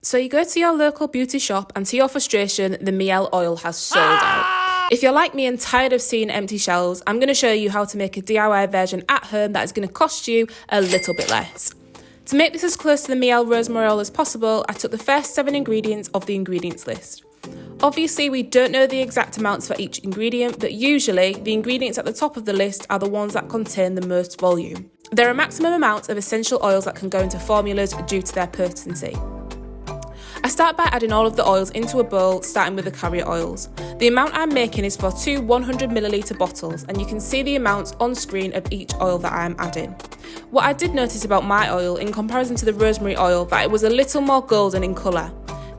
So you go to your local beauty shop and to your frustration, the Mielle oil has sold out. If you're like me and tired of seeing empty shelves, I'm going to show you how to make a DIY version at home that is going to cost you a little bit less. To make this as close to the Mielle Rosemary oil as possible, I took the first 7 ingredients of the ingredients list. Obviously, we don't know the exact amounts for each ingredient, but usually the ingredients at the top of the list are the ones that contain the most volume. There are maximum amounts of essential oils that can go into formulas due to their potency. I start by adding all of the oils into a bowl, starting with the carrier oils. The amount I'm making is for 2 100ml bottles, and you can see the amounts on screen of each oil that I am adding. What I did notice about my oil, in comparison to the rosemary oil, that it was a little more golden in colour.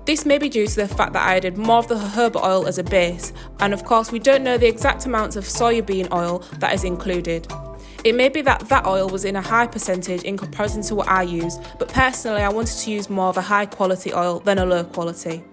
This may be due to the fact that I added more of the jojoba oil as a base, and of course we don't know the exact amounts of soybean oil that is included. It may be that that oil was in a high percentage in comparison to what I use, but personally I wanted to use more of a high quality oil than a low quality.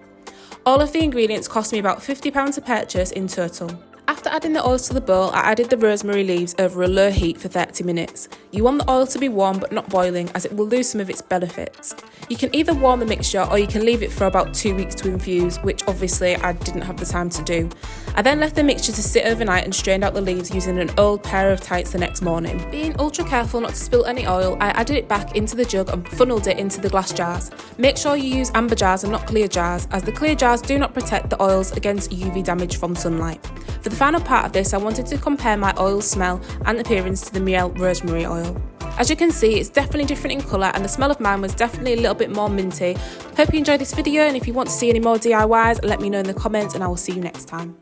All of the ingredients cost me about £50 to purchase in total. After adding the oils to the bowl, I added the rosemary leaves over a low heat for 30 minutes. You want the oil to be warm but not boiling, as it will lose some of its benefits. You can either warm the mixture or you can leave it for about 2 weeks to infuse, which obviously I didn't have the time to do. I then left the mixture to sit overnight and strained out the leaves using an old pair of tights the next morning. Being ultra careful not to spill any oil, I added it back into the jug and funneled it into the glass jars. Make sure you use amber jars and not clear jars, as the clear jars do not protect the oils against UV damage from sunlight. For the final part of this, I wanted to compare my oil's smell and appearance to the Mielle Rosemary oil. As you can see, it's definitely different in colour, and the smell of mine was definitely a little bit more minty. Hope you enjoyed this video, and if you want to see any more DIYs, let me know in the comments and I will see you next time.